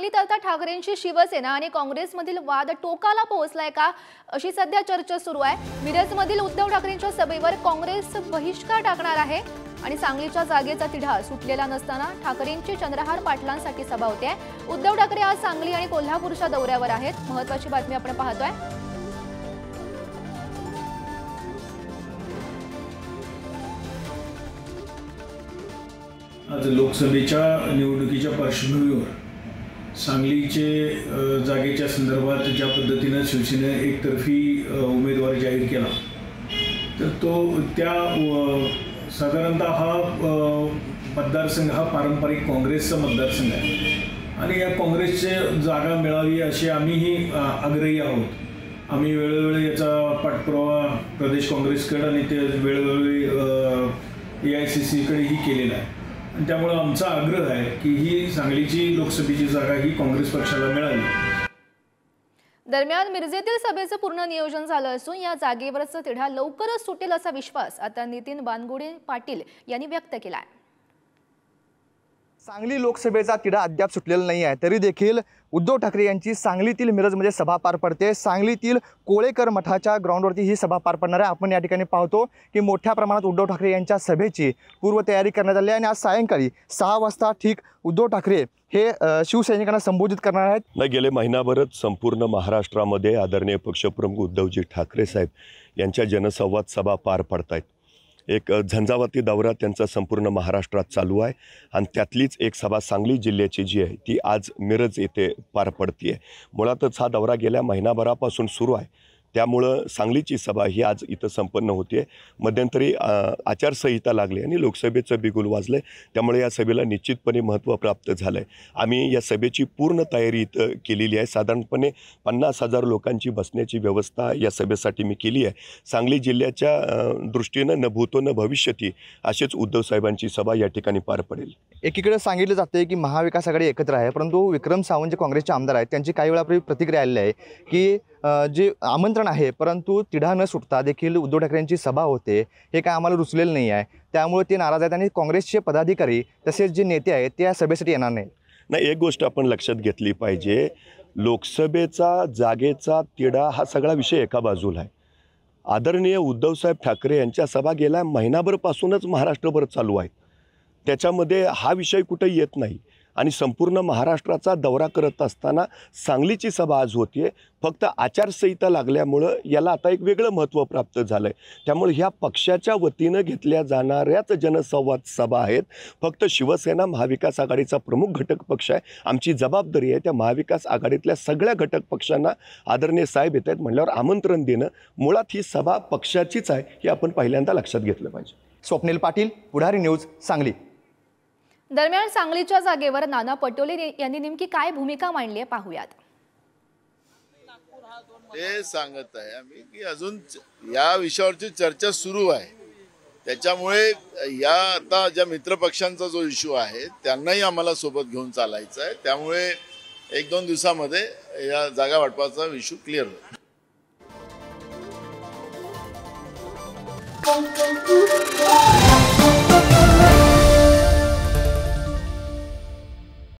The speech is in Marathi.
सांगलीत आता ठाकरेंची शिवसेना आणि काँग्रेसमधील वाद टोकाला पोहोचलाय का, अशी सध्या चर्चा सुरू आहे। मिरजमधील उद्धव ठाकरेंच्या सभेवर काँग्रेस बहिष्कार टाकणार आहे आणि सांगलीच्या जागेचा तिढा सुटलेला नसताना ठाकरेंची चंद्रहार पाटलांसाठी सभा होते। उद्धव ठाकरे आज सांगली आणि कोल्हापूरच्या दौऱ्यावर आहेत। महत्त्वाची बातमी आपण पाहतोय। आज लोकसभेच्या निवडणुकीच्या पार्श्वभूमीवर सांगलीचे जागेच्या संदर्भात ज्या पद्धतीने शिवसेने एकतर्फी उमेदवार जाहीर केला, तर तो त्या साधारणतः हा मतदारसंघ हा पारंपरिक काँग्रेसचा मतदारसंघ आहे आणि या काँग्रेसचे जागा मिळावी अशी आम्हीही आग्रही आहोत। आम्ही वेळोवेळी याचा पाठपुरावा प्रदेश काँग्रेसकडे आणि ते वेळोवेळी AICCकडेही केलेला आहे आणि त्यामुळे आमचा आग्रह आहे की ही सांगलीची लोकसभेची जागा ही काँग्रेस पक्षाला मिळावी। दरम्यान मिरजेतील सभेचं पूर्ण नियोजन झालं असून या जागेवरचा तिढा लवकरच सुटेल असा विश्वास आता नितीन बानगुडे पाटील यांनी व्यक्त केला आहे। सांगली लोकसभेचा तिढा अद्याप सुटलेला नाही आहे, तरी देखील उद्धव ठाकरे यांची सांगलीतील मिरजमध्ये सभा पार पडते। सांगलीतील कोळेकर मठाच्या ग्राउंडवरती ही सभा पार पडणार आहे। आपण या ठिकाणी पाहतो की मोठ्या प्रमाणात उद्धव ठाकरे यांच्या सभेची पूर्वतयारी करण्यात आली आहे आणि आज सायंकाळी 6 वाजता ठीक उद्धव ठाकरे हे शिवसैनिकांना संबोधित करणार आहेत। गेले महिनाभरच संपूर्ण महाराष्ट्रामध्ये आदरणीय पक्षप्रमुख उद्धवजी ठाकरे साहेब यांच्या जनसंवाद सभा पार पडतायत। एक झंझावाती दौरा त्यांचा संपूर्ण महाराष्ट्रात चालू आहे आणि त्यातलीच एक सभा सांगली जिल्ह्याची जी आहे ती आज मिरज येथे पार पडते आहे। मुळातच हा दौरा गेल्या महिनाभरापासून सुरू आहे, त्यामुळं सांगलीची सभा ही आज इथं संपन्न होते। मध्यंतरी आचारसंहिता लागली आणि लोकसभेचं बिगुल वाजलं, त्यामुळे या सभेला निश्चितपणे महत्त्व प्राप्त झालं आहे। आम्ही या सभेची पूर्ण तयारी इथं केलेली आहे। साधारणपणे 50,000 लोकांची बसण्याची व्यवस्था या सभेसाठी मी केली आहे। सांगली जिल्ह्याच्या दृष्टीनं न भूतो न भविष्यती असेच उद्धव साहेबांची सभा या ठिकाणी पार पडेल। एकीकडे सांगितलं जाते की महाविकास आघाडी एकत्र आहे, परंतु विक्रम सावंत जे काँग्रेसचे आमदार आहेत त्यांची काही वेळापूर्वी प्रतिक्रिया आलेली आहे की जे आमंत्रण आहे परंतु तिढा न सुटता देखील उद्धव ठाकरेंची सभा होते, हे काय आम्हाला रुचलेलं नाही आहे, त्यामुळे ते नाराज आहेत आणि काँग्रेसचे पदाधिकारी तसेच जे नेते आहेत ते या सभेसाठी येणार नाही। एक गोष्ट आपण लक्षात घेतली पाहिजे, लोकसभेचा जागेचा तिढा हा सगळा विषय एका बाजूला आहे। आदरणीय उद्धवसाहेब ठाकरे यांच्या सभा गेल्या महिनाभरपासूनच महाराष्ट्रभर चालू आहेत, त्याच्यामध्ये हा विषय कुठे येत नाही आणि संपूर्ण महाराष्ट्राचा दौरा करत असताना सांगलीची सभा आज होतीये। फक्त आचारसंहिता लागल्यामुळं याला आता एक वेगळं महत्त्व प्राप्त झालं आहे। त्यामुळे ह्या पक्षाच्या वतीनं घेतल्या जाणाऱ्याच जनसंवाद सभा आहेत। फक्त शिवसेना महाविकास आघाडीचा प्रमुख घटक पक्ष आहे, आमची जबाबदारी आहे त्या महाविकास आघाडीतल्या सगळ्या घटक पक्षांना आदरणीय साहेब येत आहेत म्हणल्यावर आमंत्रण देणं, मुळात ही सभा पक्षाचीच आहे हे आपण पहिल्यांदा लक्षात घेतलं पाहिजे। स्वप्नील पाटील, पुढारी न्यूज, सांगली। दरम्यान सांगलीच्या जागेवर नाना पटोले यांनी नेमकी काय भूमिका मांडली आहे पाहूयात। ते सांगत आहे आम्ही की अजून या विषयावरची चर्चा सुरू आहे, त्याच्यामुळे या आता ज्या मित्रपक्षांचा जो इश्यू आहे त्यांनाही आम्हाला सोबत घेऊन चालायचं आहे, त्यामुळे 1-2 दिवसामध्ये या जागा वाटपाचा इश्यू क्लिअर होईल।